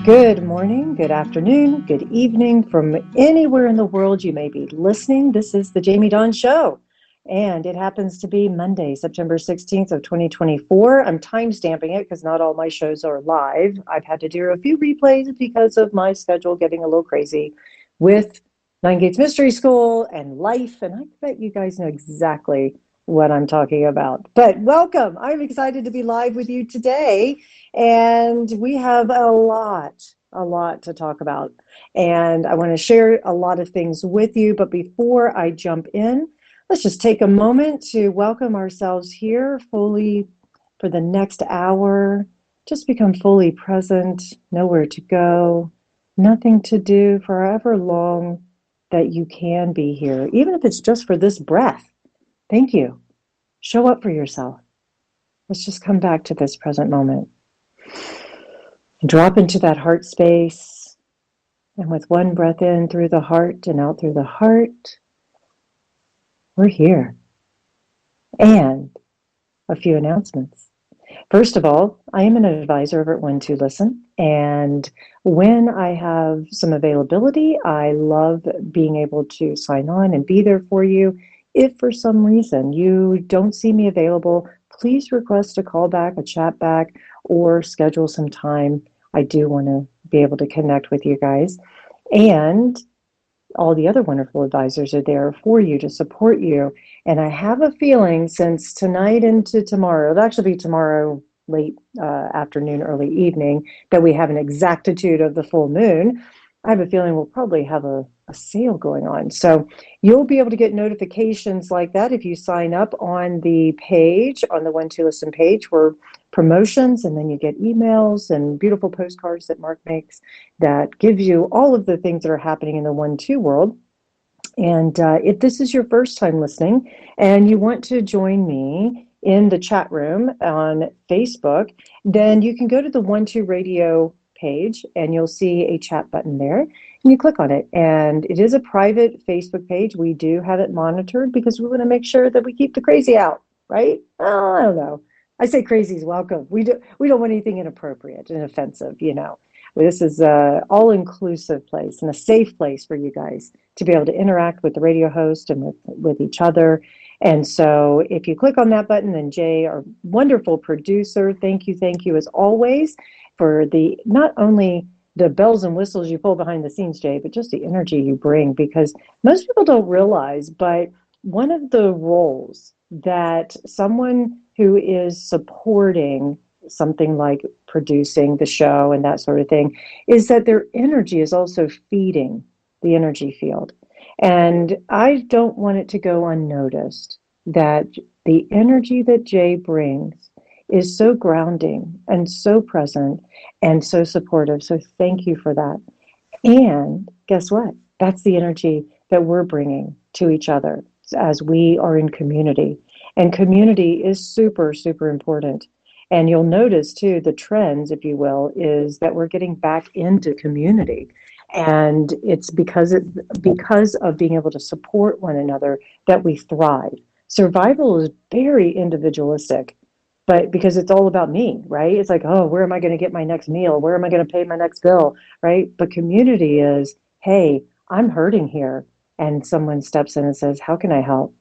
Good morning, good afternoon, good evening from anywhere in the world you may be listening. This is the Jamie Dawn Show, and it happens to be Monday, September 16th of 2024. I'm time stamping it because not all my shows are live. I've had to do a few replays because of my schedule getting a little crazy with Nine Gates Mystery School and life, and I bet you guys know exactly what I'm talking about. But welcome. I'm excited to be live with you today. And we have a lot to talk about. And I want to share a lot of things with you. But before I jump in, let's just take a moment to welcome ourselves here fully for the next hour. Just become fully present, nowhere to go, nothing to do for however long that you can be here, even if it's just for this breath. Thank you. Show up for yourself. Let's just come back to this present moment. Drop into that heart space, and with one breath in through the heart and out through the heart, we're here. And a few announcements. First of all, I am an advisor over at 1-2-Listen, and when I have some availability, I love being able to sign on and be there for you. If for some reason you don't see me available, please request a call back, a chat back, or schedule some time. I do want to be able to connect with you guys. And all the other wonderful advisors are there for you to support you. And I have a feeling since tonight into tomorrow, it'll actually be tomorrow late afternoon, early evening, that we have an exactitude of the full moon. I have a feeling we'll probably have a sale going on. So you'll be able to get notifications like that if you sign up on the page, on the 1-2-Listen page for promotions, and then you get emails and beautiful postcards that Mark makes that gives you all of the things that are happening in the 1-2 world. And if this is your first time listening and you want to join me in the chat room on Facebook, then you can go to the 1-2 Radio page and you'll see a chat button there. And you click on it. And it is a private Facebook page. We do have it monitored because we want to make sure that we keep the crazy out, right? Oh, I don't know. I say crazy is welcome. We don't want anything inappropriate and offensive, you know. This is an all-inclusive place and a safe place for you guys to be able to interact with the radio host and with each other. And so if you click on that button, then Jay, our wonderful producer, thank you as always for the not only the bells and whistles you pull behind the scenes, Jay, but just the energy you bring, because most people don't realize, but one of the roles that someone who is supporting something like producing the show and that sort of thing is that their energy is also feeding the energy field. And I don't want it to go unnoticed that the energy that Jay brings is so grounding and so present and so supportive. So thank you for that. And guess what? That's the energy that we're bringing to each other as we are in community. And community is super, super important. And you'll notice too, the trends, if you will, is that we're getting back into community. And it's because of being able to support one another that we thrive. Survival is very individualistic, but because it's all about me, right? It's like, oh, where am I going to get my next meal? Where am I going to pay my next bill, right? But community is, hey, I'm hurting here. And someone steps in and says, how can I help?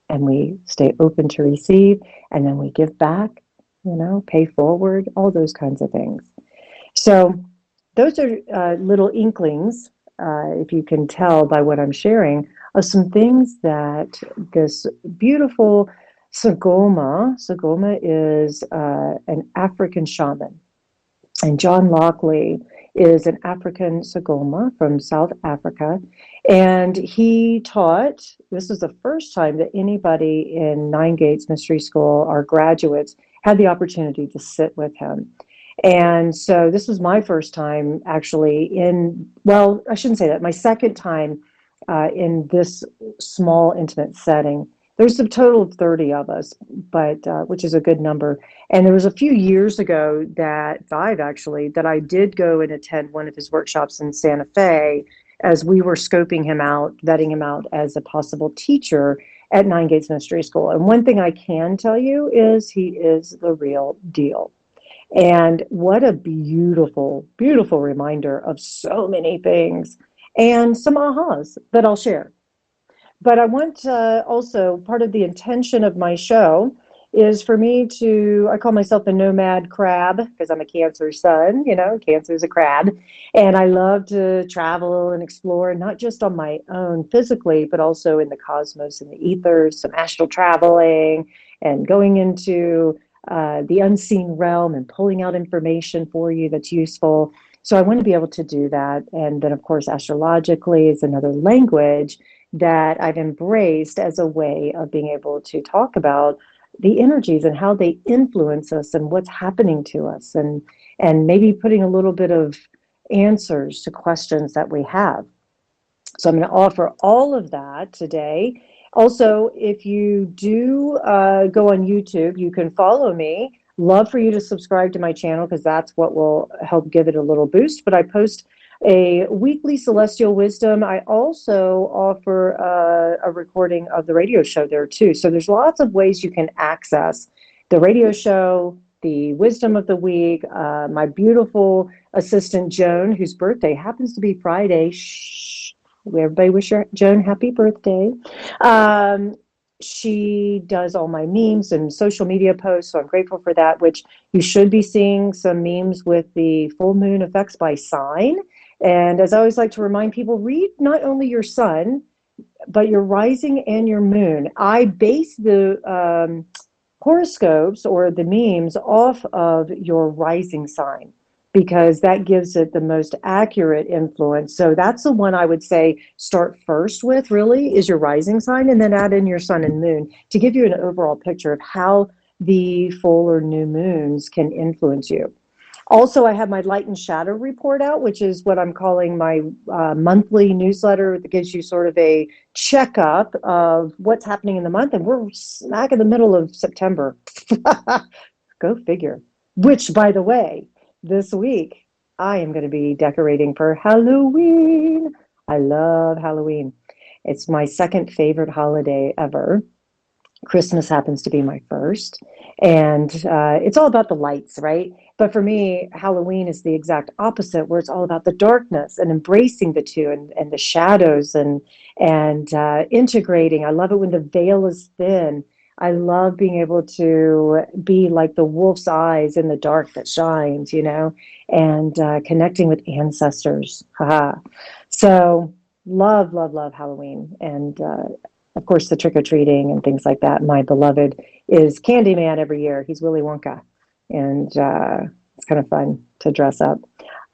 And we stay open to receive, and then we give back, pay forward, all those kinds of things. So those are little inklings, if you can tell by what I'm sharing, of some things that this beautiful Sagoma is an African shaman. And John Lockley is an African Sagoma from South Africa. And he taught, this was the first time that anybody in Nine Gates Mystery School, our graduates, had the opportunity to sit with him. And so this was my first time actually I shouldn't say that, my second time in this small, intimate setting. There's a total of 30 of us, but which is a good number. And there was a few years ago five actually, that I did go and attend one of his workshops in Santa Fe as we were scoping him out, vetting him out as a possible teacher at Nine Gates Mystery School. And one thing I can tell you is he is the real deal. And what a beautiful, beautiful reminder of so many things and some ahas that I'll share. But I want also part of the intention of my show is for me to, I call myself the nomad crab because I'm a Cancer sun, Cancer is a crab. And I love to travel and explore, not just on my own physically, but also in the cosmos and the ethers, some astral traveling and going into the unseen realm and pulling out information for you that's useful. So I want to be able to do that. And then, of course, astrologically is another language that I've embraced as a way of being able to talk about the energies and how they influence us and what's happening to us, and maybe putting a little bit of answers to questions that we have. So I'm going to offer all of that today. Also, if you do go on YouTube, you can follow me. Love for you to subscribe to my channel because that's what will help give it a little boost. But I post a weekly celestial wisdom. I also offer a recording of the radio show there too. So there's lots of ways you can access the radio show, the wisdom of the week, my beautiful assistant Joan, whose birthday happens to be Friday. Shh. Everybody wish Joan happy birthday. Um, she does all my memes and social media posts, so I'm grateful for that, which you should be seeing some memes with the full moon effects by sign. And as I always like to remind people, read not only your sun, but your rising and your moon. I base the horoscopes or the memes off of your rising sign because that gives it the most accurate influence. So that's the one I would say start first with, really, is your rising sign, and then add in your sun and moon to give you an overall picture of how the full or new moons can influence you. Also, I have my light and shadow report out, which is what I'm calling my monthly newsletter that gives you sort of a checkup of what's happening in the month. And we're smack in the middle of September. Go figure. Which, by the way, this week I am going to be decorating for Halloween. I love Halloween. It's my second favorite holiday ever. Christmas happens to be my first. And it's all about the lights, right? But for me, Halloween is the exact opposite, where it's all about the darkness and embracing the two and the shadows and integrating. I love it when the veil is thin. I love being able to be like the wolf's eyes in the dark that shines, and connecting with ancestors. Haha. So love, love, love Halloween. And of course, the trick-or-treating and things like that. My beloved is Candyman every year. He's Willy Wonka. And it's kind of fun to dress up.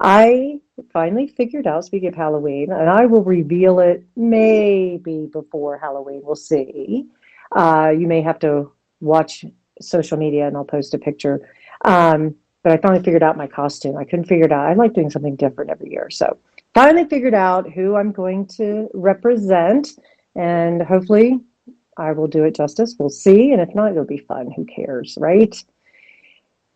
I finally figured out, speaking of Halloween, and I will reveal it maybe before Halloween. We'll see. You may have to watch social media and I'll post a picture. But I finally figured out my costume. I couldn't figure it out. I like doing something different every year. So finally figured out who I'm going to represent. And hopefully I will do it justice. We'll see. And if not, it'll be fun. Who cares, right?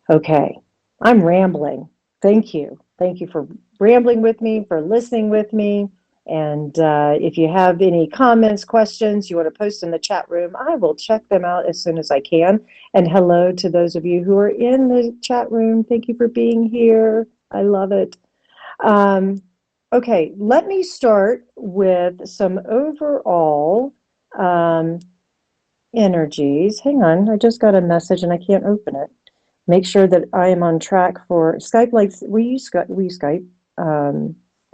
Okay. I'm rambling. Thank you. Thank you for rambling with me, for listening with me. And if you have any comments, questions you want to post in the chat room, I will check them out as soon as I can. And hello to those of you who are in the chat room. Thank you for being here. I love it. Okay, let me start with some overall energies. Hang on, I just got a message and I can't open it. Make sure that I am on track for Skype. We use Skype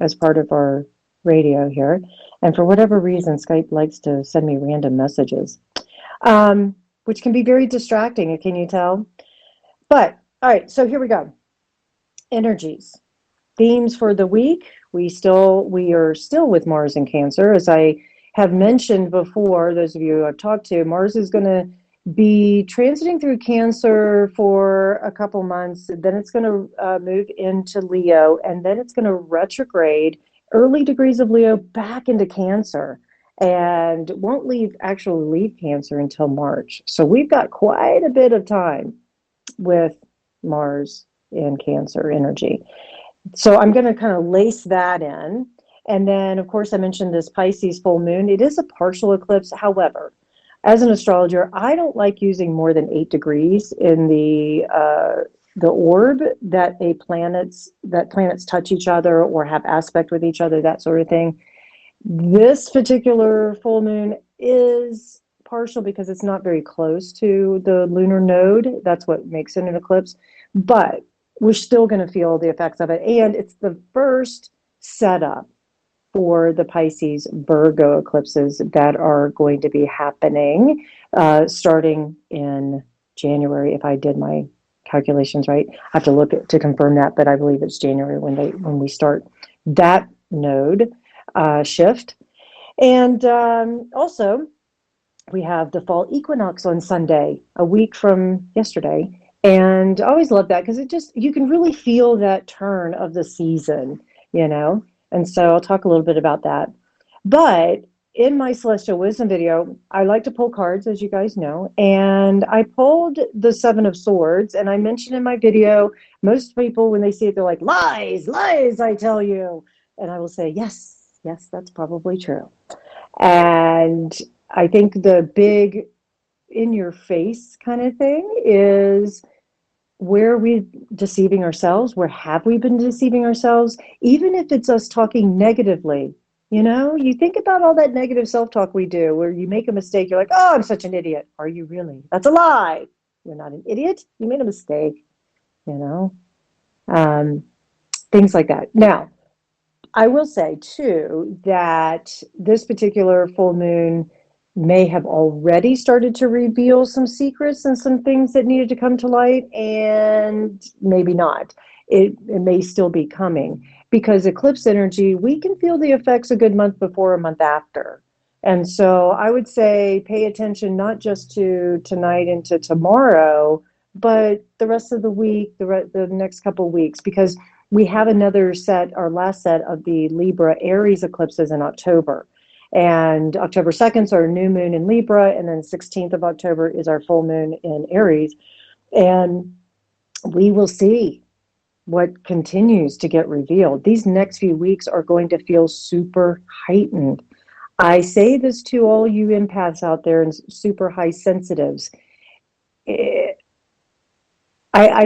as part of our radio here, and for whatever reason, Skype likes to send me random messages, which can be very distracting. Can you tell? But all right, so here we go. Energies. Themes for the week. We are still with Mars in Cancer. As I have mentioned before, those of you I've talked to, Mars is going to be transiting through Cancer for a couple months. Then it's going to move into Leo, and then it's going to retrograde early degrees of Leo back into Cancer, and won't actually leave Cancer until March. So we've got quite a bit of time with Mars in Cancer energy. So I'm going to kind of lace that in. And then, of course, I mentioned this Pisces full moon. It is a partial eclipse. However, as an astrologer, I don't like using more than 8 degrees in the the orb that planets touch each other or have aspect with each other, that sort of thing. This particular full moon is partial because it's not very close to the lunar node. That's what makes it an eclipse. But we're still going to feel the effects of it. And it's the first setup for the Pisces Virgo eclipses that are going to be happening starting in January, if I did my calculations right. I have to look to confirm that, but I believe it's January when we start that node shift. And also, we have the fall equinox on Sunday, a week from yesterday. And I always love that because you can really feel that turn of the season, you know? And so I'll talk a little bit about that. But in my Celestial Wisdom video, I like to pull cards, as you guys know. And I pulled the Seven of Swords. And I mentioned in my video, most people, when they see it, they're like, lies, lies, I tell you. And I will say, yes, that's probably true. And I think the big in your face kind of thing is, where are we deceiving ourselves? Where have we been deceiving ourselves? Even if it's us talking negatively, you think about all that negative self-talk we do where you make a mistake. You're like, oh, I'm such an idiot. Are you really? That's a lie. You're not an idiot. You made a mistake, things like that. Now, I will say, too, that this particular full moon may have already started to reveal some secrets and some things that needed to come to light, and maybe not. It may still be coming because eclipse energy, we can feel the effects a good month before, a month after. And so I would say pay attention not just to tonight and to tomorrow, but the rest of the week, the next couple of weeks, because we have another set, our last set of the Libra Aries eclipses in October. And October 2nd is our new moon in Libra, and then 16th of October is our full moon in Aries. And we will see what continues to get revealed. These next few weeks are going to feel super heightened. I say this to all you empaths out there and super high sensitives. I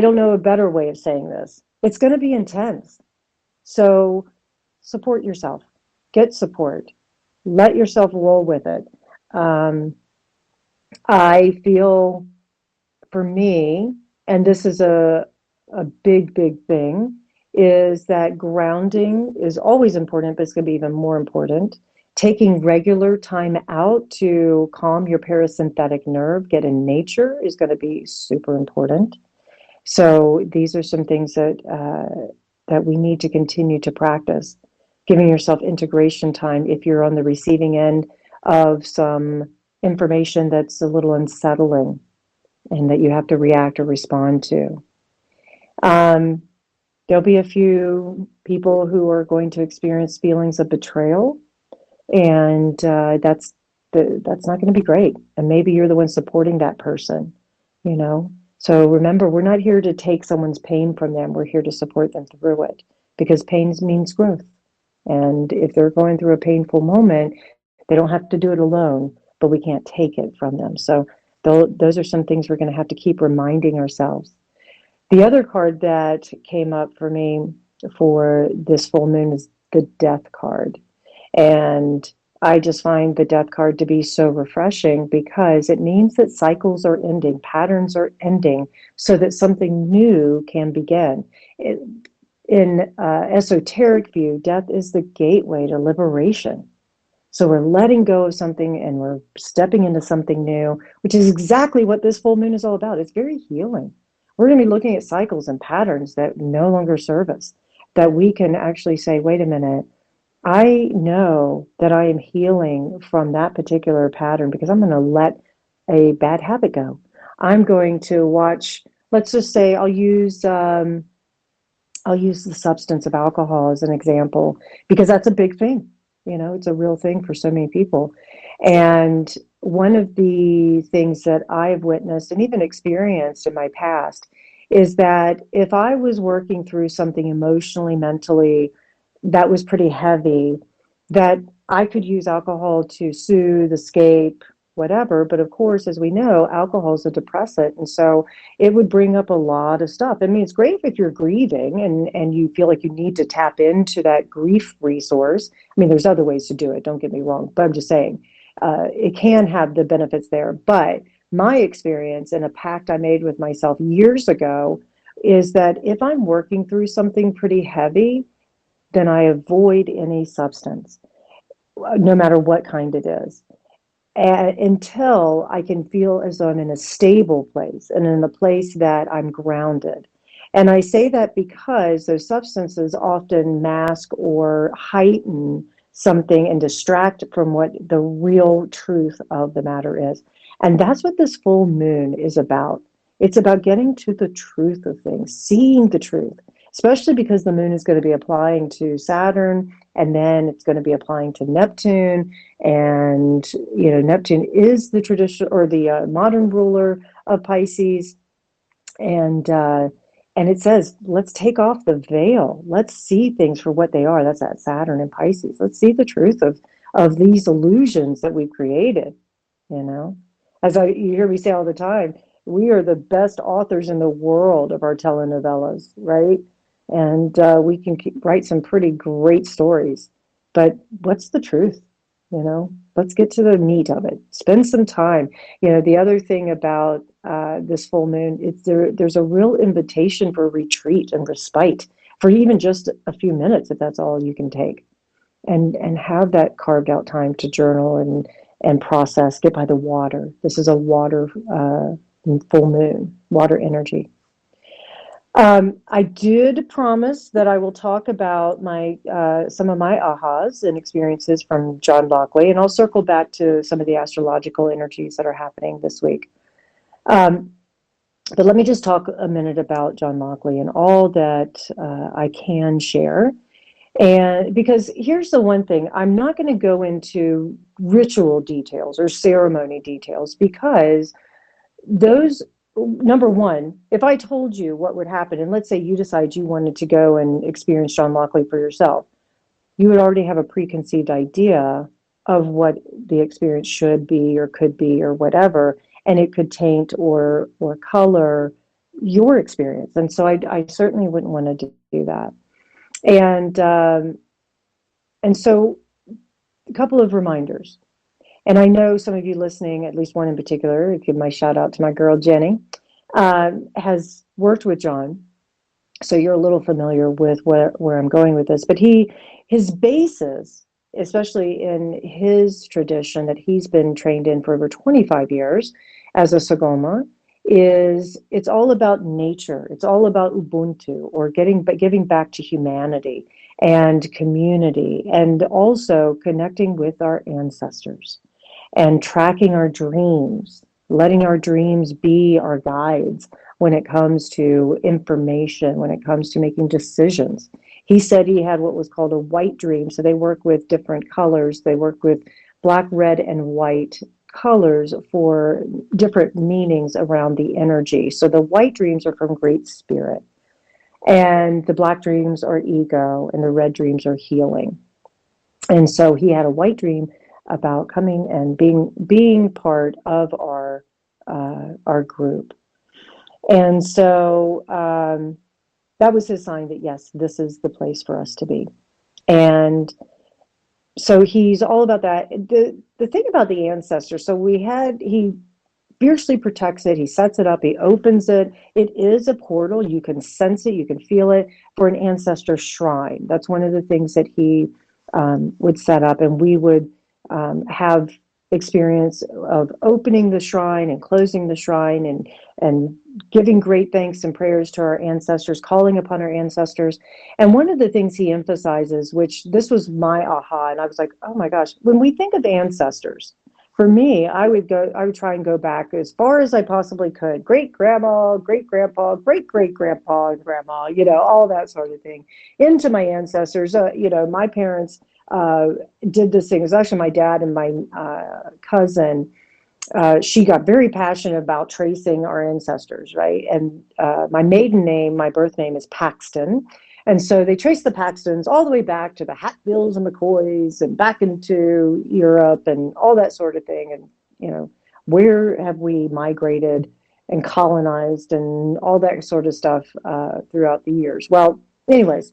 don't know a better way of saying this. It's going to be intense. So support yourself. Get support. Let yourself roll with it. I feel, for me, and this is a big, big thing, is that grounding is always important, but it's going to be even more important. Taking regular time out to calm your parasympathetic nerve, get in nature, is going to be super important. So these are some things that we need to continue to practice. Giving yourself integration time if you're on the receiving end of some information that's a little unsettling and that you have to react or respond to. There'll be a few people who are going to experience feelings of betrayal, and that's not going to be great. And maybe you're the one supporting that person, So remember, we're not here to take someone's pain from them. We're here to support them through it, because pain means growth. And if they're going through a painful moment, they don't have to do it alone, but we can't take it from them. So those are some things we're going to have to keep reminding ourselves. The other card that came up for me for this full moon is the Death card. And I just find the Death card to be so refreshing because it means that cycles are ending, patterns are ending, so that something new can begin. In esoteric view, death is the gateway to liberation. So we're letting go of something and we're stepping into something new, which is exactly what this full moon is all about. It's very healing. We're going to be looking at cycles and patterns that no longer serve us, that we can actually say, wait a minute, I know that I am healing from that particular pattern because I'm going to let a bad habit go. I'm going to watch, let's just say I'll use the substance of alcohol as an example, because that's a big thing. It's a real thing for so many people. And one of the things that I've witnessed and even experienced in my past is that if I was working through something emotionally, mentally, that was pretty heavy, that I could use alcohol to soothe, escape, whatever. But of course, as we know, alcohol is a depressant. And so it would bring up a lot of stuff. I mean, it's great if you're grieving and you feel like you need to tap into that grief resource. I mean, there's other ways to do it, don't get me wrong, but I'm just saying it can have the benefits there. But my experience and a pact I made with myself years ago is that if I'm working through something pretty heavy, then I avoid any substance, no matter what kind it is, until I can feel as though I'm in a stable place and in a place that I'm grounded. And I say that because those substances often mask or heighten something and distract from what the real truth of the matter is. And that's what this full moon is about. It's about getting to the truth of things, seeing the truth, especially because the moon is going to be applying to Saturn, and then it's going to be applying to Neptune. And Neptune is the traditional or the modern ruler of Pisces. And it says, let's take off the veil. Let's see things for what they are. That's that Saturn and Pisces. Let's see the truth of these illusions that we've created. You know, you hear me say all the time, we are the best authors in the world of our telenovelas, right? And we can write some pretty great stories. But what's the truth? Let's get to the meat of it. Spend some time. The other thing about this full moon, there's a real invitation for retreat and respite for even just a few minutes, if that's all you can take, and have that carved out time to journal and process. Get by the water. This is a water full moon, water energy. I did promise that I will talk about some of my ahas and experiences from John Lockley, and I'll circle back to some of the astrological energies that are happening this week. But let me just talk a minute about John Lockley and all that I can share. And because here's the one thing, I'm not going to go into ritual details or ceremony details, because those, number one, if I told you what would happen, and let's say you decide you wanted to go and experience John Lockley for yourself, you would already have a preconceived idea of what the experience should be or could be or whatever, and it could taint or color your experience. And so I certainly wouldn't want to do that. And so a couple of reminders. And I know some of you listening, at least one in particular, give my shout out to my girl Jenny, has worked with John. So you're a little familiar with where I'm going with this. But his basis, especially in his tradition that he's been trained in for over 25 years as a Sagoma, it's all about nature. It's all about Ubuntu, or giving back to humanity and community, and also connecting with our ancestors and tracking our dreams, letting our dreams be our guides when it comes to information, when it comes to making decisions. He said he had what was called a white dream. So they work with different colors. They work with black, red, and white colors for different meanings around the energy. So the white dreams are from Great Spirit, and the black dreams are ego, and the red dreams are healing. And so he had a white dream about coming and being part of our group. And so that was his sign that, yes, this is the place for us to be. And so he's all about that. The thing about the ancestors, so he fiercely protects it. He sets it up. He opens it. It is a portal. You can sense it. You can feel it, for an ancestor shrine. That's one of the things that he would set up, and we would have experience of opening the shrine and closing the shrine, and giving great thanks and prayers to our ancestors, calling upon our ancestors. And one of the things he emphasizes, which this was my aha, and I was like, oh my gosh, when we think of ancestors, for me, I would try and go back as far as I possibly could. Great grandma, great grandpa, great great grandpa and grandma, all that sort of thing, into my ancestors. My parents did this thing. It was actually my dad and my cousin. She got very passionate about tracing our ancestors, right? And my maiden name, my birth name, is Paxton. And so they traced the Paxtons all the way back to the Hatfields and McCoys, and back into Europe and all that sort of thing. And where have we migrated and colonized and all that sort of stuff throughout the years. Well, anyways,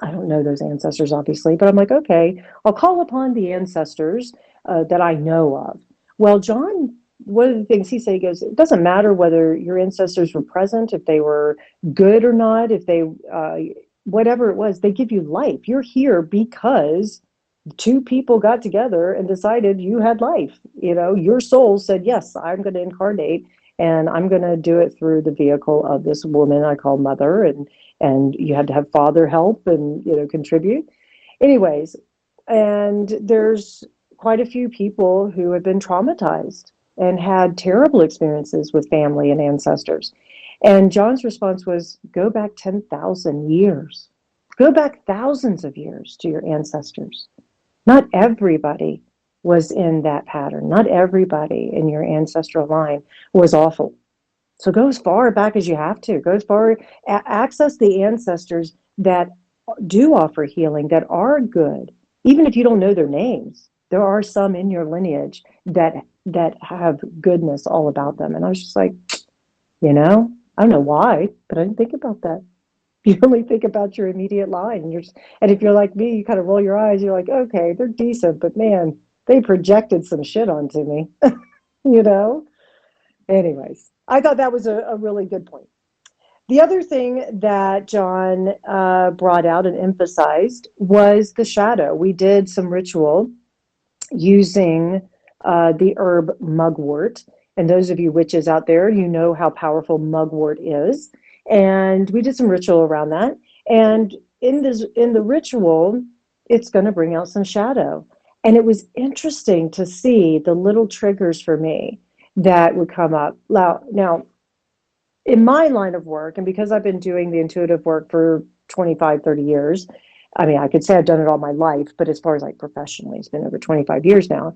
I don't know those ancestors, obviously, but I'm like, okay, I'll call upon the ancestors that I know of. Well, John, one of the things he said, he goes, it doesn't matter whether your ancestors were present, if they were good or not, if they, whatever it was, they give you life. You're here because two people got together and decided you had life. Your soul said, yes, I'm going to incarnate and I'm going to do it through the vehicle of this woman I call mother. And you had to have father help and, contribute. Anyways, and there's quite a few people who have been traumatized and had terrible experiences with family and ancestors. And John's response was, go back 10,000 years. Go back thousands of years to your ancestors. Not everybody was in that pattern. Not everybody in your ancestral line was awful. So go as far back as you have to. Go as far, access the ancestors that do offer healing, that are good. Even if you don't know their names, there are some in your lineage that have goodness all about them. And I was just like, I don't know why, but I didn't think about that. You only think about your immediate line. And if you're like me, you kind of roll your eyes. You're like, okay, they're decent, but man, they projected some shit onto me, you know? Anyways, I thought that was a really good point. The other thing that John brought out and emphasized was the shadow. We did some ritual using the herb mugwort. And those of you witches out there, you know how powerful mugwort is. And we did some ritual around that. And in the ritual, it's going to bring out some shadow. And it was interesting to see the little triggers for me that would come up. Now, in my line of work, and because I've been doing the intuitive work for 25, 30 years, I mean, I could say I've done it all my life, but as far as like professionally, it's been over 25 years now.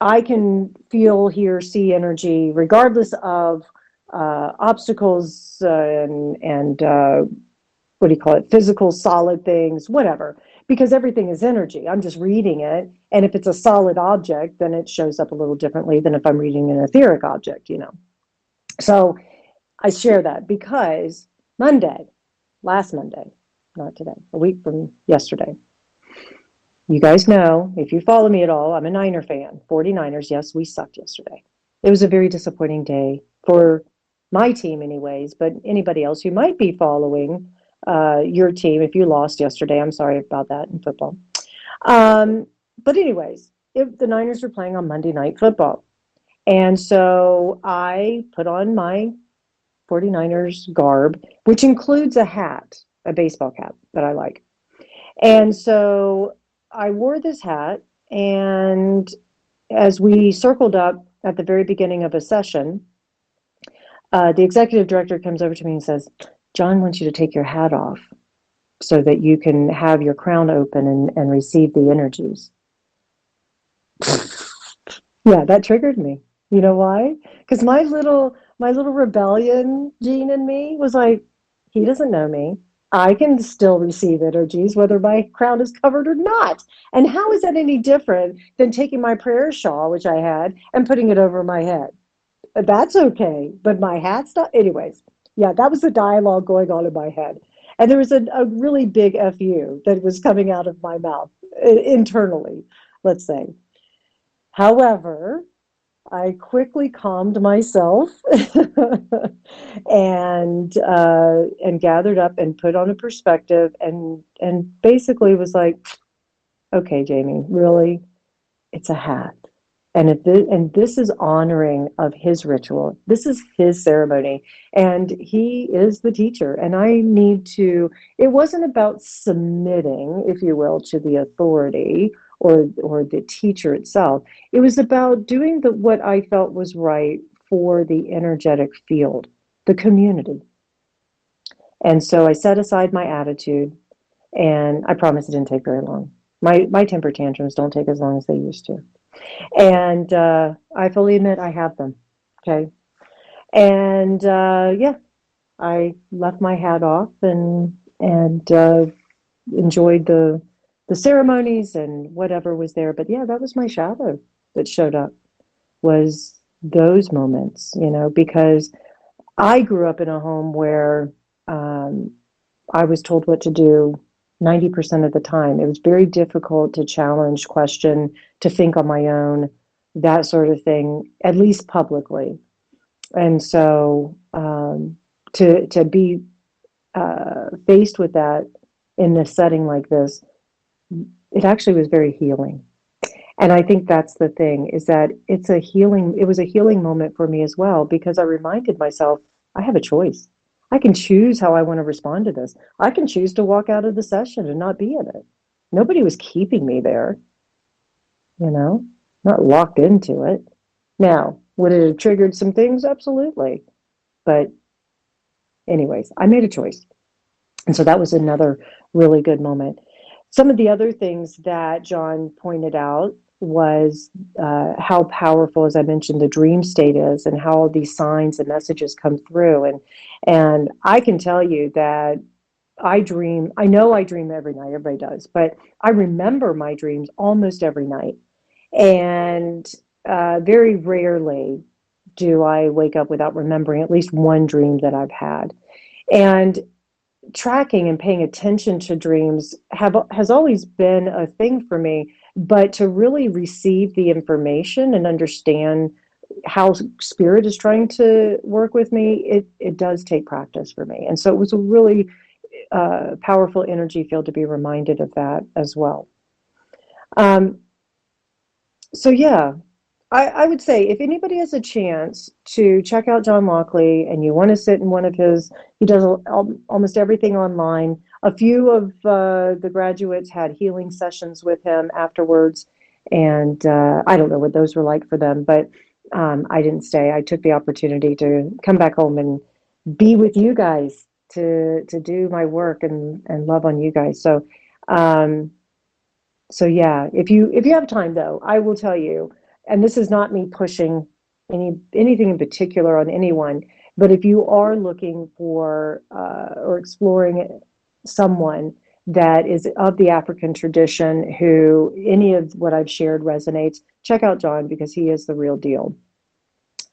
I can feel, hear, see energy, regardless of obstacles and what do you call it, physical, solid things, whatever, because everything is energy. I'm just reading it. And if it's a solid object, then it shows up a little differently than if I'm reading an etheric object, So I share that because last Monday, not today, a week from yesterday, you guys know, if you follow me at all, I'm a Niner fan. 49ers, yes, we sucked yesterday. It was a very disappointing day for my team anyways, but anybody else who might be following your team, if you lost yesterday, I'm sorry about that in football. But anyways, the Niners were playing on Monday Night Football. And so I put on my 49ers garb, which includes a hat, a baseball cap that I like. And so I wore this hat, and as we circled up at the very beginning of a session, the executive director comes over to me and says, John wants you to take your hat off so that you can have your crown open and receive the energies. Yeah, that triggered me. You know why? Because my little rebellion gene in me was like, he doesn't know me. I can still receive energies whether my crown is covered or not. And how is that any different than taking my prayer shawl, which I had, and putting it over my head? That's okay, but my hat's not. Anyways, yeah, that was the dialogue going on in my head. And there was a really big FU that was coming out of my mouth internally, let's say. However, I quickly calmed myself and gathered up and put on a perspective and basically was like, okay, Jamie, really, it's a hat. And this is honoring of his ritual. This is his ceremony, and he is the teacher. And I need to. It wasn't about submitting, if you will, to the authority or the teacher itself. It was about doing what I felt was right for the energetic field, the community. And so I set aside my attitude, and I promise it didn't take very long. My temper tantrums don't take as long as they used to. And I fully admit I have them. Okay. And yeah, I left my hat off and enjoyed the the ceremonies and whatever was there. But yeah, that was my shadow that showed up, was those moments, because I grew up in a home where um, I was told what to do 90% of the time. It was very difficult to challenge, question, to think on my own, that sort of thing, at least publicly. And so to be faced with that in a setting like this, it actually was very healing. And I think that's the thing, is that it was a healing moment for me as well, because I reminded myself, I have a choice. I can choose how I want to respond to this. I can choose to walk out of the session and not be in it. Nobody was keeping me there, you know, not locked into it. Now, would it have triggered some things? Absolutely. But anyways, I made a choice. And so that was another really good moment. Some of the other things that John pointed out was how powerful, as I mentioned, the dream state is, and how these signs and messages come through. And I can tell you that I dream. I know I dream every night. Everybody does, but I remember my dreams almost every night. And very rarely do I wake up without remembering at least one dream that I've had. And tracking and paying attention to dreams has always been a thing for me, but to really receive the information and understand how spirit is trying to work with me, it does take practice for me. And so it was a really powerful energy field to be reminded of that as well. um, so yeah, I would say if anybody has a chance to check out John Lockley and you want to sit in one of his, he does almost everything online. A few of the graduates had healing sessions with him afterwards, and I don't know what those were like for them, but I didn't stay. I took the opportunity to come back home and be with you guys, to do my work and love on you guys. Um, so yeah, if you have time though, I will tell you, and this is not me pushing anything in particular on anyone, but if you are looking for or exploring someone that is of the African tradition, who any of what I've shared resonates, check out John, because he is the real deal.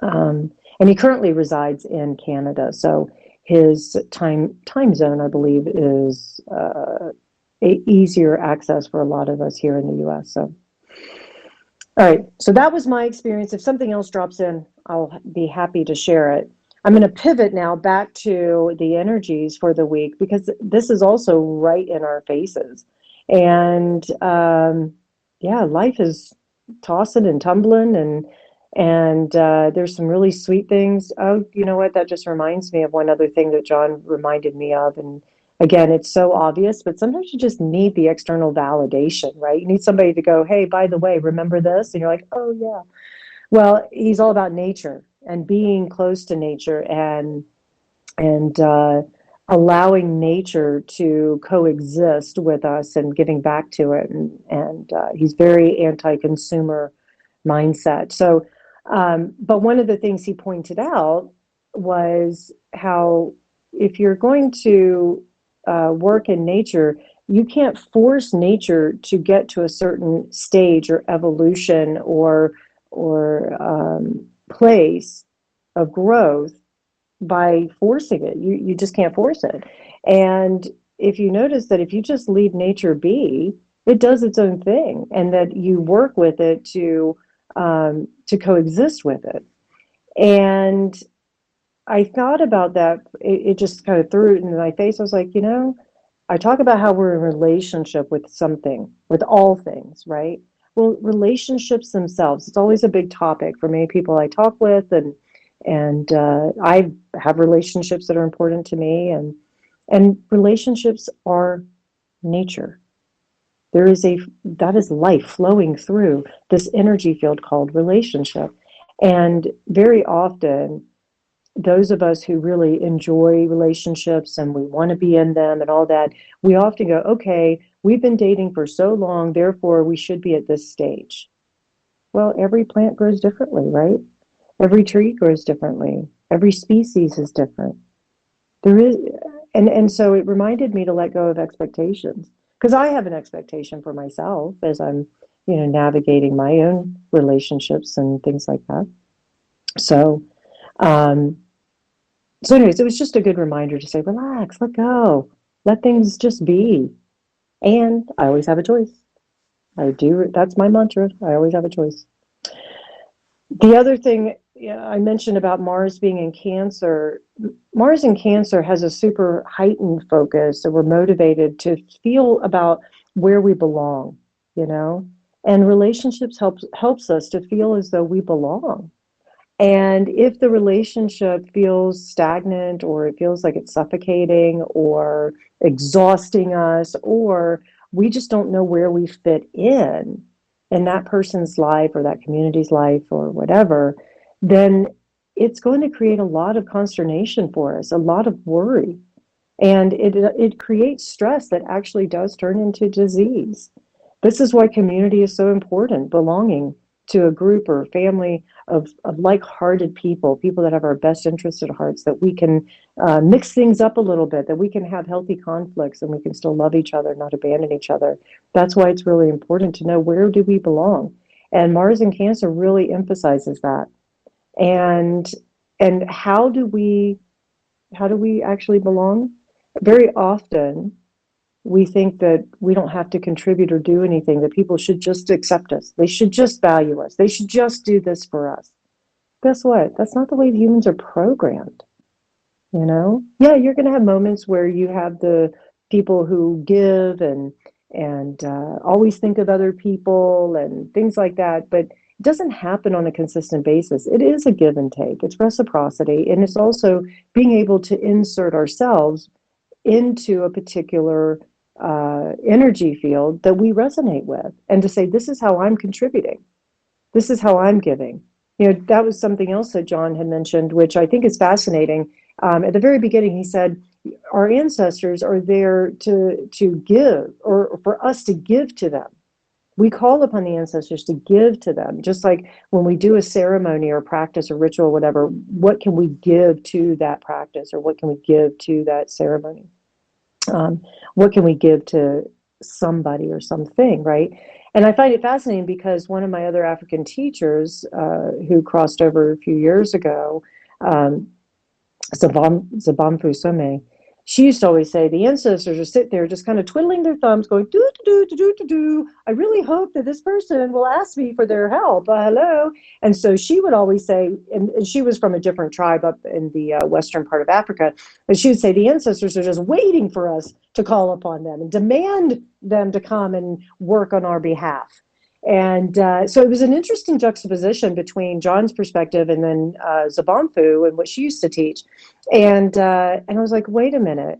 And he currently resides in Canada, so his time zone, I believe, is easier access for a lot of us here in the U.S. So, all right. So that was my experience. If something else drops in, I'll be happy to share it. I'm going to pivot now back to the energies for the week, because this is also right in our faces. And yeah, life is tossing and tumbling, and there's some really sweet things. Oh, you know what? That just reminds me of one other thing that John reminded me of. And again, it's so obvious, but sometimes you just need the external validation, right? You need somebody to go, hey, by the way, remember this? And you're like, oh, yeah. Well, he's all about nature and being close to nature, and allowing nature to coexist with us and giving back to it. And he's very anti-consumer mindset. So, but one of the things he pointed out was how, if you're going to work in nature, you can't force nature to get to a certain stage or evolution or place of growth by forcing it. You just can't force it. And if you notice that if you just leave nature be, it does its own thing, and that you work with it to coexist with it. And I thought about that. It just kind of threw it in my face. I was like, I talk about how we're in relationship with something, with all things, right? Well, relationships themselves, it's always a big topic for many people I talk with, and I have relationships that are important to me, and relationships are nature. That is life flowing through this energy field called relationship. And very often, those of us who really enjoy relationships and we want to be in them and all that, we often go, okay, we've been dating for so long, therefore we should be at this stage. Well, every plant grows differently, right? Every tree grows differently. Every species is different. There is, and so it reminded me to let go of expectations. because I have an expectation for myself as I'm, navigating my own relationships and things like that. So, um, so anyways, it was just a good reminder to say, relax, let go, let things just be. And I always have a choice. I do. That's my mantra. I always have a choice. The other thing, I mentioned about Mars being in Cancer, Mars in Cancer has a super heightened focus, so we're motivated to feel about where we belong, you know? And relationships helps us to feel as though we belong. And if the relationship feels stagnant or it feels like it's suffocating or exhausting us, or we just don't know where we fit in that person's life or that community's life or whatever, then it's going to create a lot of consternation for us, a lot of worry. And it creates stress that actually does turn into disease. This is why community is so important, belonging to a group or a family of like-hearted people, people that have our best interests at hearts, that we can mix things up a little bit, that we can have healthy conflicts and we can still love each other, not abandon each other. That's why it's really important to know, where do we belong? And Mars in Cancer really emphasizes that. And how do we actually belong? Very often we think that we don't have to contribute or do anything, that people should just accept us. They should just value us. They should just do this for us. Guess what? That's not the way humans are programmed. Yeah, you're going to have moments where you have the people who give and always think of other people and things like that, but it doesn't happen on a consistent basis. It is a give and take. It's reciprocity, and it's also being able to insert ourselves into a particular energy field that we resonate with, and to say, this is how I'm contributing. This is how I'm giving. That was something else that John had mentioned, which I think is fascinating. At the very beginning, he said, our ancestors are there to give, or for us to give to them. We call upon the ancestors to give to them, just like when we do a ceremony or practice or ritual or whatever. What can we give to that practice, or what can we give to that ceremony? What can we give to somebody or something, right? And I find it fascinating because one of my other African teachers, who crossed over a few years ago, um, Zabamfu Some, she used to always say the ancestors are sit there just kind of twiddling their thumbs, going do do do do do do. I really hope that this person will ask me for their help. Hello. And so she would always say, and she was from a different tribe up in the western part of Africa, but she would say the ancestors are just waiting for us to call upon them and demand them to come and work on our behalf. And so it was an interesting juxtaposition between John's perspective and then Zabamfu and what she used to teach. And I was like, wait a minute.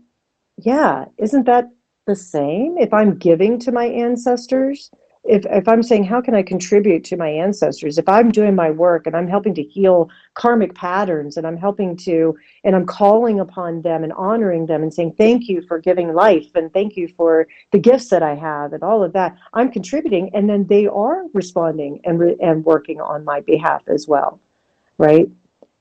Yeah, isn't that the same? If I'm giving to my ancestors, if I'm saying, how can I contribute to my ancestors? If I'm doing my work and I'm helping to heal karmic patterns, and I'm calling upon them and honoring them and saying, thank you for giving life, and thank you for the gifts that I have and all of that, I'm contributing. And then they are responding and working on my behalf as well, right?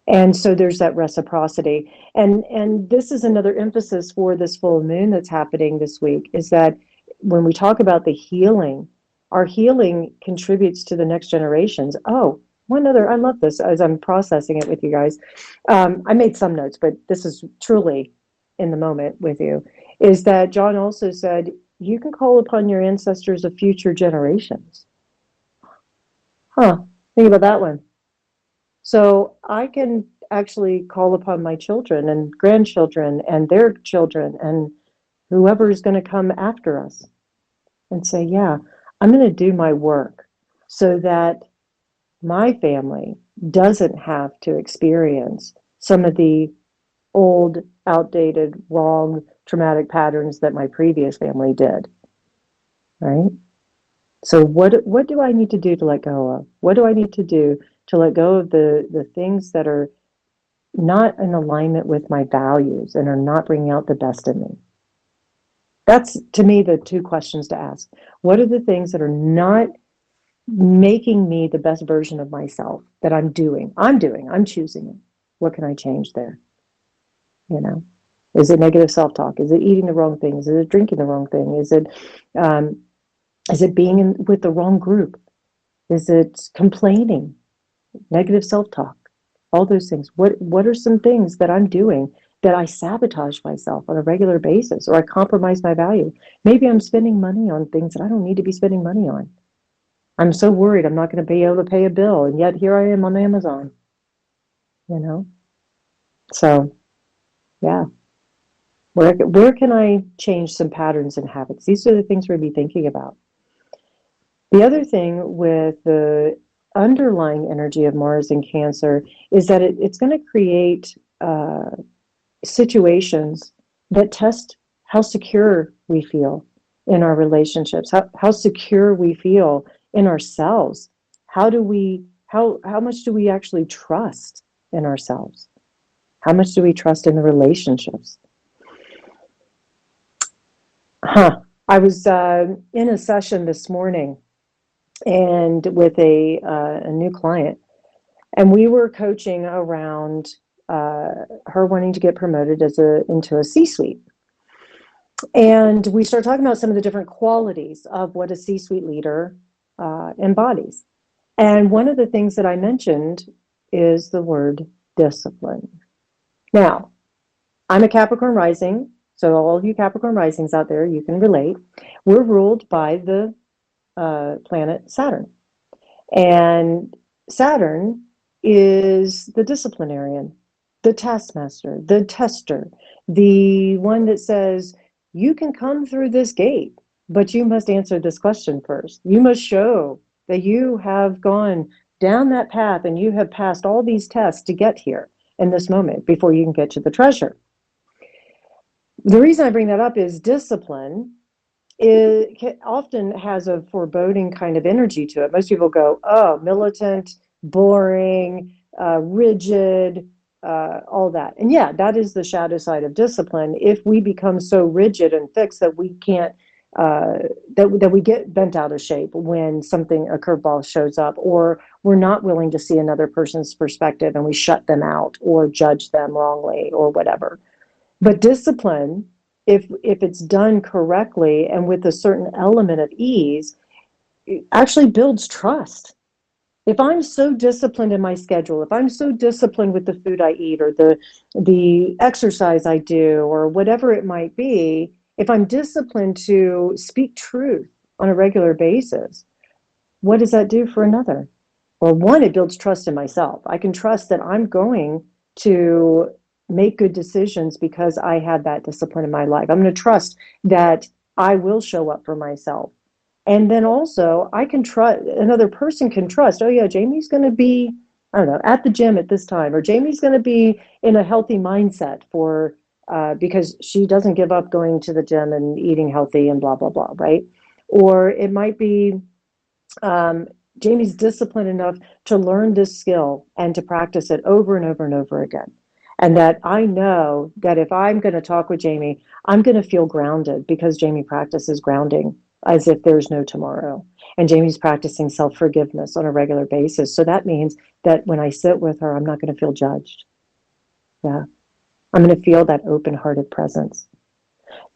And so there's that reciprocity. And this is another emphasis for this full moon that's happening this week, is that when we talk about the healing, our healing contributes to the next generations. Oh, one other, I love this as I'm processing it with you guys. I made some notes, but this is truly in the moment with you, is that John also said, you can call upon your ancestors of future generations. Huh, think about that one. So I can actually call upon my children and grandchildren and their children and whoever is going to come after us and say, yeah, I'm going to do my work so that my family doesn't have to experience some of the old, outdated, wrong, traumatic patterns that my previous family did, right? So what do I need to do to let go of? What do I need to do to let go of the things that are not in alignment with my values and are not bringing out the best in me? That's, to me, the two questions to ask. What are the things that are not making me the best version of myself that I'm choosing it? What can I change there? You know, Is it negative self-talk? Is it eating the wrong things? Is it drinking the wrong thing? Um, is it being with the wrong group? Is it complaining? Negative self-talk? All those things. What are some things that I'm doing that I sabotage myself on a regular basis, or I compromise my value? Maybe I'm spending money on things that I don't need to be spending money on. I'm so worried I'm not going to be able to pay a bill, and yet here I am on Amazon, you know? So, yeah. Where can I change some patterns and habits? These are the things we're going to be thinking about. The other thing with the underlying energy of Mars in Cancer is that it's going to create situations that test how secure we feel in our relationships, how secure we feel in ourselves. How much do we actually trust in ourselves? How much do we trust in the relationships? I was in a session this morning and with a new client, and we were coaching around her wanting to get promoted into a C-suite. And we started talking about some of the different qualities of what a C-suite leader embodies. And one of the things that I mentioned is the word discipline. Now, I'm a Capricorn rising, so all of you Capricorn risings out there, you can relate. We're ruled by the planet Saturn. And Saturn is the disciplinarian, the taskmaster, the tester, the one that says, you can come through this gate, but you must answer this question first. You must show that you have gone down that path and you have passed all these tests to get here in this moment before you can get to the treasure. The reason I bring that up is discipline. It often has a foreboding kind of energy to it. Most people go, oh, militant, boring, rigid, all that. And yeah, that is the shadow side of discipline. If we become so rigid and fixed that we can't, that we get bent out of shape when something, a curveball shows up, or we're not willing to see another person's perspective and we shut them out or judge them wrongly or whatever. But discipline, if it's done correctly and with a certain element of ease, it actually builds trust. If I'm so disciplined in my schedule, if I'm so disciplined with the food I eat or the exercise I do or whatever it might be, if I'm disciplined to speak truth on a regular basis, what does that do for another? Well, one, it builds trust in myself. I can trust that I'm going to make good decisions because I had that discipline in my life. I'm going to trust that I will show up for myself. And then also, I can trust, another person can trust, oh, yeah, Jamie's going to be, I don't know, at the gym at this time, or Jamie's going to be in a healthy mindset because she doesn't give up going to the gym and eating healthy and blah, blah, blah, right? Or it might be, Jamie's disciplined enough to learn this skill and to practice it over and over and over again. And that I know that if I'm going to talk with Jamie, I'm going to feel grounded because Jamie practices grounding as if there's no tomorrow. And Jamie's practicing self-forgiveness on a regular basis. So that means that when I sit with her, I'm not going to feel judged. Yeah. I'm going to feel that open-hearted presence.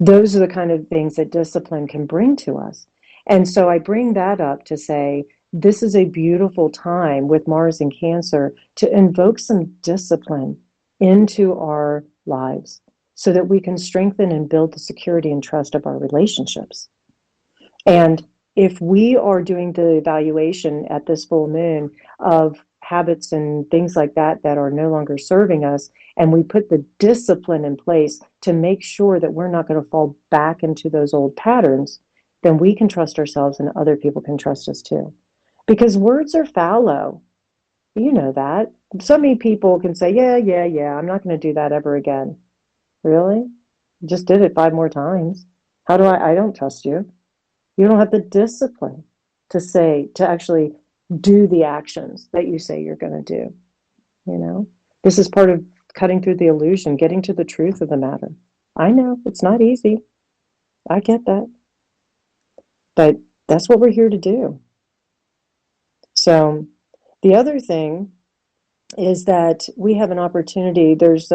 Those are the kind of things that discipline can bring to us. And so I bring that up to say, this is a beautiful time with Mars in Cancer to invoke some discipline into our lives so that we can strengthen and build the security and trust of our relationships. And if we are doing the evaluation at this full moon of habits and things like that that are no longer serving us, and we put the discipline in place to make sure that we're not going to fall back into those old patterns, then we can trust ourselves and other people can trust us too. Because words are fallow. You know that. So many people can say, yeah, I'm not going to do that ever again. Really? Just did it 5 more times. How do I don't trust you. You don't have the discipline to actually do the actions that you say you're going to do. You know, this is part of cutting through the illusion, getting to the truth of the matter. I know it's not easy. I get that. But that's what we're here to do. So the other thing is that we have an opportunity. There's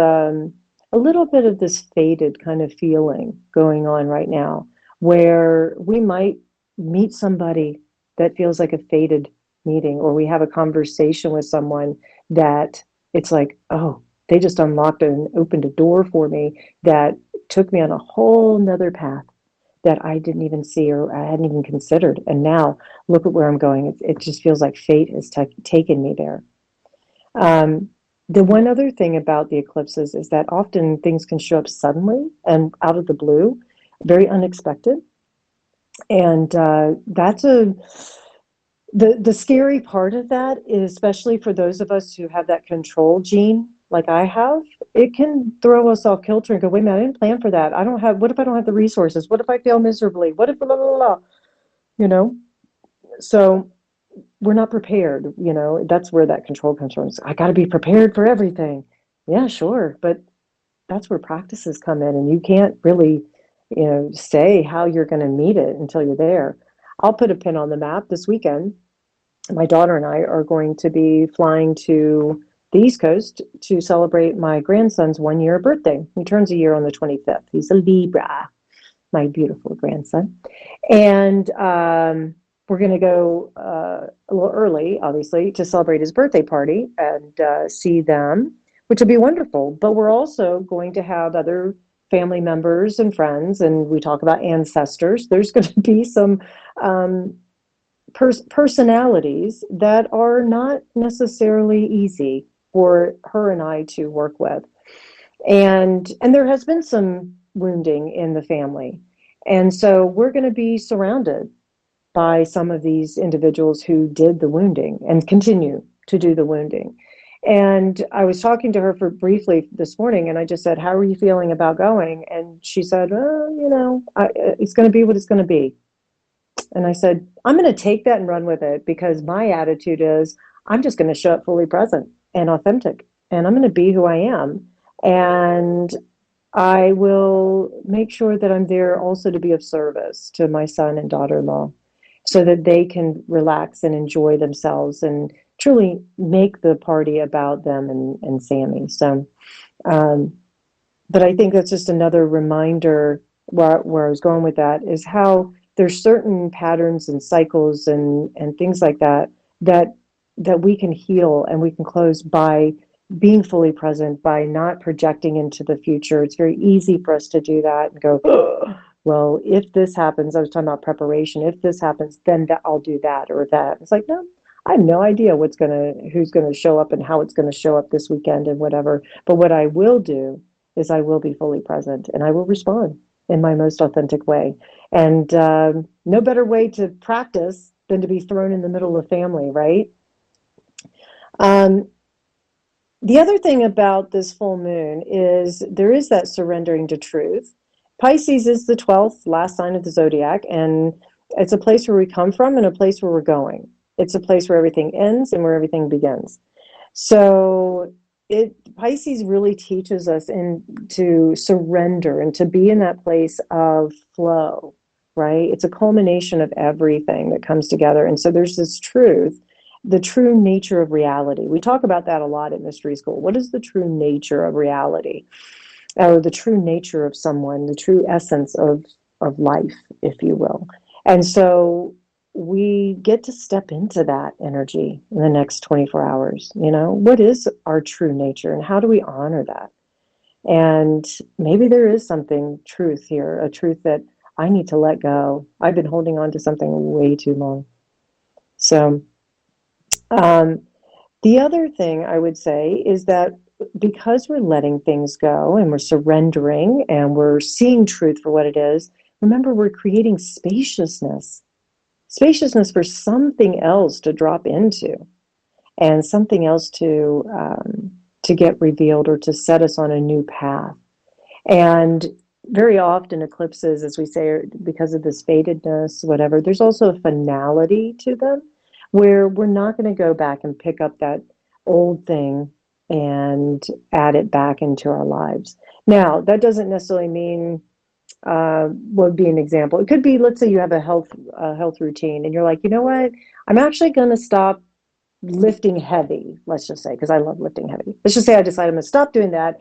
a little bit of this faded kind of feeling going on right now, where we might meet somebody that feels like a faded meeting, or we have a conversation with someone that it's like, oh, they just unlocked and opened a door for me that took me on a whole nother path that I didn't even see or I hadn't even considered. And now look at where I'm going. It just feels like fate has taken me there. Um, the one other thing about the eclipses is that often things can show up suddenly and out of the blue, very unexpected. And that's the scary part of that is, especially for those of us who have that control gene, like I have, it can throw us off kilter and go, wait a minute, I didn't plan for that. I don't have, what if I don't have the resources? What if I fail miserably? What if blah, blah, blah, blah, you know? So we're not prepared, that's where that control comes from. I got to be prepared for everything. Yeah, sure. But that's where practices come in, and you can't really, say how you're going to meet it until you're there. I'll put a pin on the map this weekend. My daughter and I are going to be flying to the East Coast to celebrate my grandson's 1 year birthday. He turns a year on the 25th. He's a Libra, my beautiful grandson. And we're going to go a little early, obviously, to celebrate his birthday party and see them, which will be wonderful. But we're also going to have other family members and friends, and we talk about ancestors. There's going to be some personalities that are not necessarily easy for her and I to work with. And there has been some wounding in the family. And so we're going to be surrounded by some of these individuals who did the wounding and continue to do the wounding. And I was talking to her for briefly this morning, and I just said, how are you feeling about going? And she said, oh, it's going to be what it's going to be. And I said, I'm going to take that and run with it, because my attitude is I'm just going to show up fully present and authentic, and I'm going to be who I am. And I will make sure that I'm there also to be of service to my son and daughter-in-law, so that they can relax and enjoy themselves and truly make the party about them and Sammy. So, but I think that's just another reminder where I was going with that is how there's certain patterns and cycles and things like that we can heal and we can close by being fully present, by not projecting into the future. It's very easy for us to do that and go, oh, well, if this happens, I was talking about preparation. If this happens, then I'll do that or that. It's like, no, I have no idea who's gonna show up and how it's gonna show up this weekend and whatever. But what I will do is I will be fully present and I will respond in my most authentic way. And no better way to practice than to be thrown in the middle of family, right? Um, the other thing about this full moon is there is that surrendering to truth. Pisces is the 12th last sign of the zodiac, and it's a place where we come from and a place where we're going. It's a place where everything ends and where everything begins. So Pisces really teaches us to surrender and to be in that place of flow, right? It's a culmination of everything that comes together. And so there's this truth, the true nature of reality. We talk about that a lot at Mystery School. What is the true nature of reality? Or the true nature of someone, the true essence of life, if you will. And so we get to step into that energy in the next 24 hours. What is our true nature and how do we honor that? And maybe there is something truth here, a truth that I need to let go. I've been holding on to something way too long. So the other thing I would say is that because we're letting things go and we're surrendering and we're seeing truth for what it is, remember, we're creating spaciousness for something else to drop into and something else to get revealed or to set us on a new path. And very often eclipses, as we say, because of this fatedness, whatever, there's also a finality to them where we're not going to go back and pick up that old thing and add it back into our lives. Now, that doesn't necessarily mean would be an example. It could be, let's say you have a health routine and you're like, you know what? I'm actually going to stop lifting heavy. Let's just say, because I love lifting heavy. Let's just say I decide I'm going to stop doing that.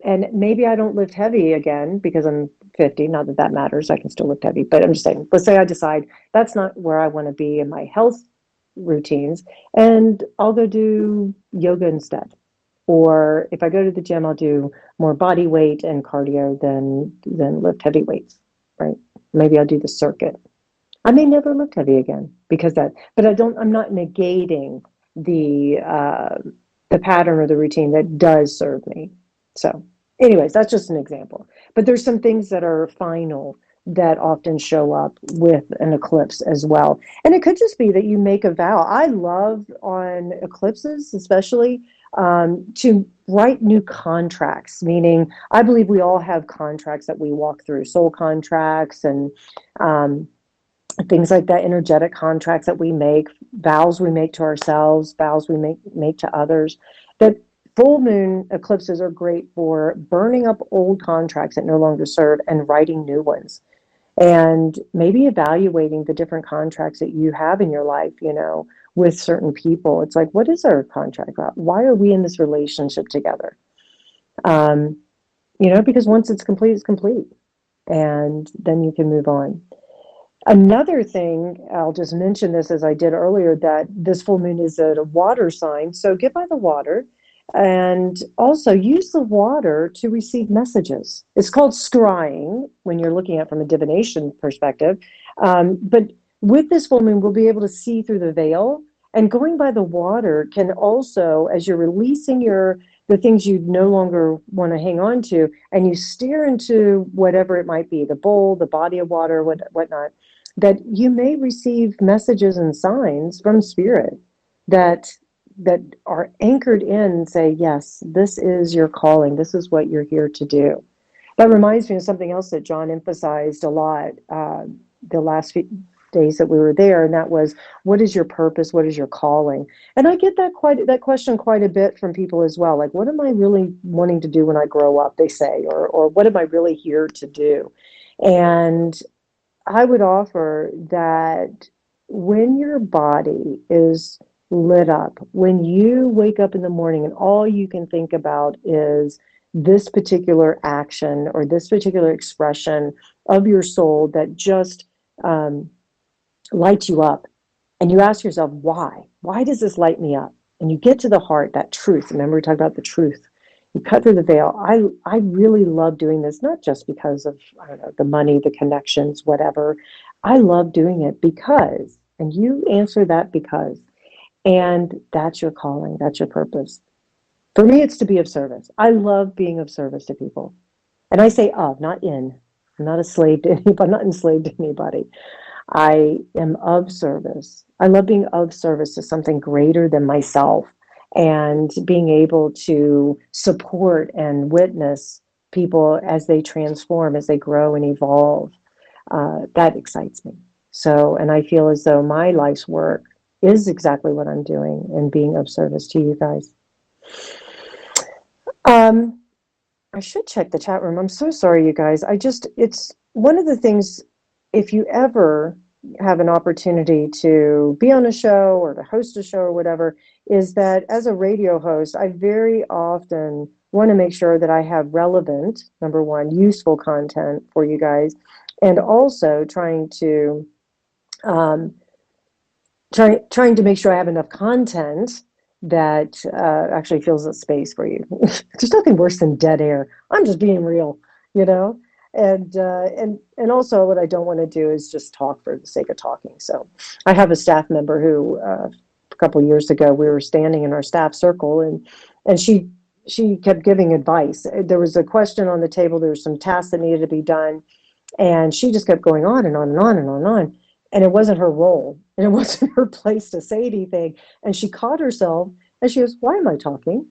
And maybe I don't lift heavy again because I'm 50. Not that that matters. I can still lift heavy. But I'm just saying, let's say I decide that's not where I want to be in my health routines, and I'll go do yoga instead. Or if I go to the gym, I'll do more body weight and cardio than lift heavy weights, right? Maybe I'll do the circuit. I may never lift heavy again because that, but I'm not negating the pattern or the routine that does serve me. So, anyways, that's just an example. But there's some things that are final that often show up with an eclipse as well. And it could just be that you make a vow. I love on eclipses, especially to write new contracts, meaning I believe we all have contracts that we walk through, soul contracts and um, things like that, energetic contracts that we make, vows we make to ourselves, vows we make to others. That full moon eclipses are great for burning up old contracts that no longer serve and writing new ones. And maybe evaluating the different contracts that you have in your life, with certain people. It's like, what is our contract about? Why are we in this relationship together? Um, because once it's complete, it's complete. And then you can move on. Another thing, I'll just mention this as I did earlier, that this full moon is a water sign. So get by the water and also use the water to receive messages. It's called scrying when you're looking at it from a divination perspective. But with this full moon, we'll be able to see through the veil. And going by the water can also, as you're releasing the things you no longer want to hang on to, and you steer into whatever it might be, the bowl, the body of water, whatnot, that you may receive messages and signs from spirit that that are anchored in and say, yes, this is your calling. This is what you're here to do. That reminds me of something else that John emphasized a lot the last few days that we were there, and that was, what is your purpose? What is your calling? And I get that question quite a bit from people as well. Like, what am I really wanting to do when I grow up? They say, or what am I really here to do? And I would offer that when your body is lit up, when you wake up in the morning and all you can think about is this particular action or this particular expression of your soul that just um, lights you up, and you ask yourself, why? Why does this light me up? And you get to the heart, that truth. Remember, we talked about the truth. You cut through the veil. I really love doing this, not just because of, I don't know, the money, the connections, whatever. I love doing it because, and you answer that because, and that's your calling, that's your purpose. For me, it's to be of service. I love being of service to people. And I say of, not in. I'm not a slave to anybody. I'm not enslaved to anybody. I am of service. I love being of service to something greater than myself and being able to support and witness people as they transform, as they grow and evolve. That excites me. So, and I feel as though my life's work is exactly what I'm doing and being of service to you guys. Um, I should check the chat room. I'm so sorry, you guys. It's one of the things, if you ever have an opportunity to be on a show or to host a show or whatever, is that as a radio host, I very often want to make sure that I have relevant, number one, useful content for you guys, and also um, trying to make sure I have enough content that actually fills the space for you. There's nothing worse than dead air. I'm just being real, you know. And also, what I don't want to do is just talk for the sake of talking. So, I have a staff member who a couple of years ago we were standing in our staff circle, and she kept giving advice. There was a question on the table. There were some tasks that needed to be done, and she just kept going on and on and on and on and on. And it wasn't her role, and it wasn't her place to say anything. And she caught herself, and she goes, "Why am I talking?"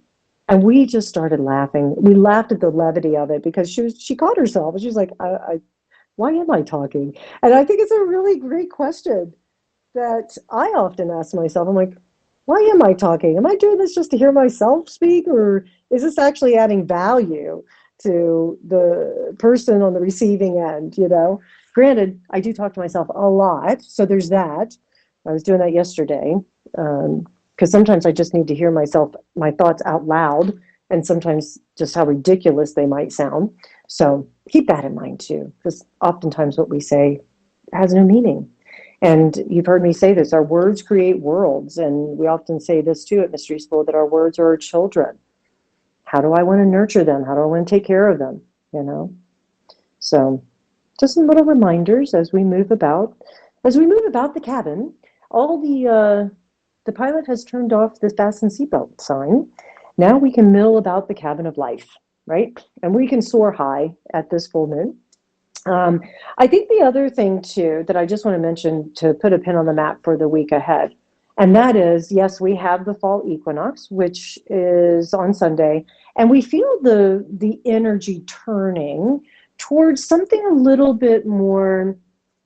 And we just started laughing. We laughed at the levity of it because she caught herself, and she was like, "Why am I talking?" And I think it's a really great question that I often ask myself. I'm like, why am I talking? Am I doing this just to hear myself speak, or is this actually adding value to the person on the receiving end, you know? Granted, I do talk to myself a lot, so there's that. I was doing that yesterday because sometimes I just need to hear myself, my thoughts out loud, and sometimes just how ridiculous they might sound. So keep that in mind too, because oftentimes what we say has no meaning. And you've heard me say this, our words create worlds. And we often say this too at Mystery School, that our words are our children. How do I want to nurture them? How do I want to take care of them? You know? So just some little reminders as we move about. As we move about the cabin, all the pilot has turned off the fasten seatbelt sign. Now we can mill about the cabin of life, right? And we can soar high at this full moon. Um, I think the other thing too that I just want to mention to put a pin on the map for the week ahead, and that is, yes, we have the fall equinox, which is on Sunday, and we feel the energy turning towards something a little bit more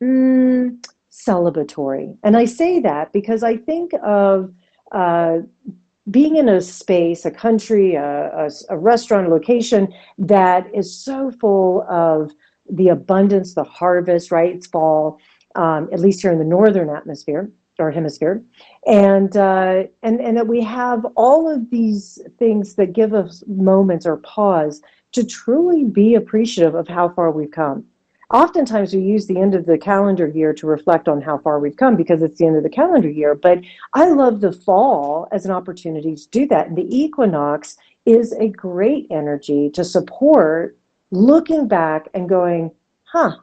celebratory. And I say that because I think of uh, being in a space, a country, a restaurant, a location that is so full of the abundance, the harvest, right? It's fall, at least here in the northern atmosphere or hemisphere, and that we have all of these things that give us moments or pause to truly be appreciative of how far we've come. Oftentimes we use the end of the calendar year to reflect on how far we've come because it's the end of the calendar year. But I love the fall as an opportunity to do that. And the equinox is a great energy to support looking back and going, huh,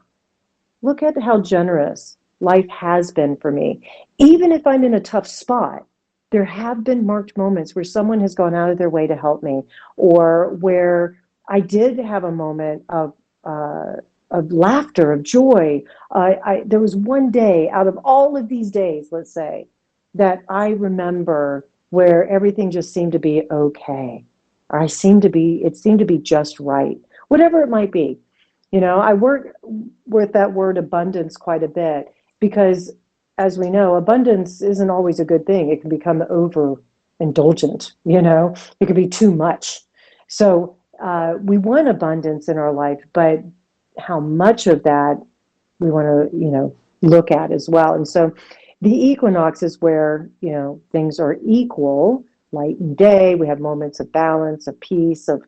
look at how generous life has been for me. Even if I'm in a tough spot, there have been marked moments where someone has gone out of their way to help me, or where I did have a moment of laughter, of joy. There was one day out of all of these days, let's say, that I remember where everything just seemed to be okay. Or it seemed to be just right, whatever it might be. You know, I work with that word abundance quite a bit because, as we know, abundance isn't always a good thing. It can become overindulgent, you know, it could be too much. So we want abundance in our life, but how much of that we want to, look at as well. And so the equinox is where, things are equal, light and day. We have moments of balance, of peace, of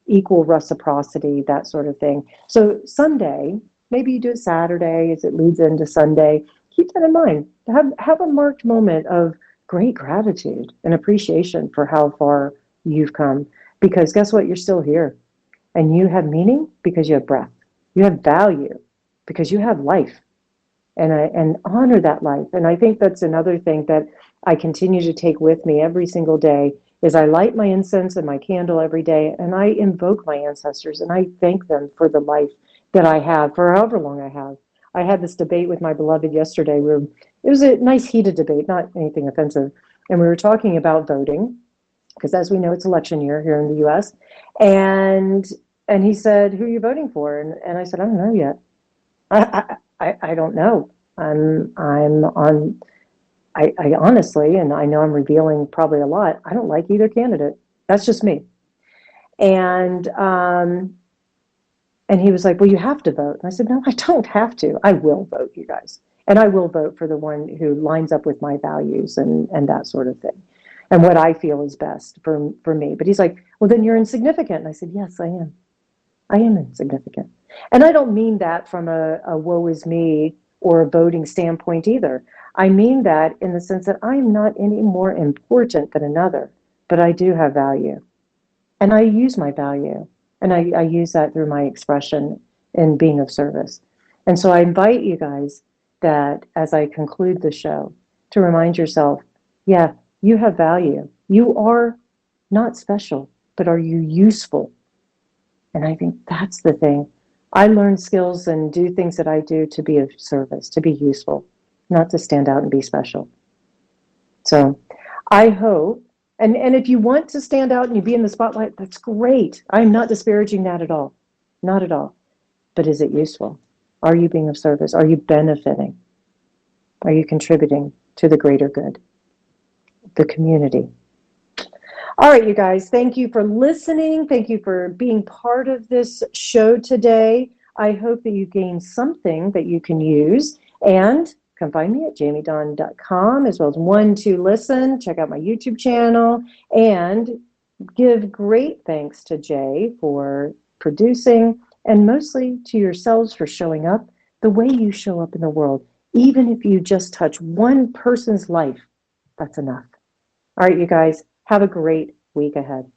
equal reciprocity, that sort of thing. So Sunday, maybe you do it Saturday as it leads into Sunday. Keep that in mind. Have a marked moment of great gratitude and appreciation for how far you've come. Because guess what? You're still here. And you have meaning because you have breath. You have value because you have life. And honor that life. And I think that's another thing that I continue to take with me every single day is I light my incense and my candle every day, and I invoke my ancestors, and I thank them for the life that I have, for however long I have. I had this debate with my beloved yesterday where it was a nice heated debate, not anything offensive, and we were talking about voting, because as we know, it's election year here in the U.S., and he said, "Who are you voting for?" And I said, "I don't know yet. I don't know. I'm on. I honestly, and I know I'm revealing probably a lot. I don't like either candidate. That's just me." And and he was like, "Well, you have to vote." And I said, "No, I don't have to. I will vote, you guys, and I will vote for the one who lines up with my values and that sort of thing, and what I feel is best for me." But he's like, "Well, then you're insignificant." And I said, "Yes, I am. I am insignificant." And I don't mean that from a woe is me or a voting standpoint either. I mean that in the sense that I'm not any more important than another, but I do have value. And I use my value. And I use that through my expression in being of service. And so I invite you guys that as I conclude the show, to remind yourself, yeah, you have value. You are not special, but are you useful? And I think that's the thing. I learn skills and do things that I do to be of service, to be useful, not to stand out and be special. So I hope, and if you want to stand out and you be in the spotlight, that's great. I'm not disparaging that at all. Not at all. But is it useful? Are you being of service? Are you benefiting? Are you contributing to the greater good, the community? All right, you guys, thank you for listening. Thank you for being part of this show today. I hope that you gained something that you can use. And come find me at jamiedon.com, as well as 1-2 Listen. Check out my YouTube channel. And Give great thanks to Jay for producing, and mostly to yourselves for showing up the way you show up in the world. Even if you just touch one person's life, that's enough. All right, you guys, have a great week ahead.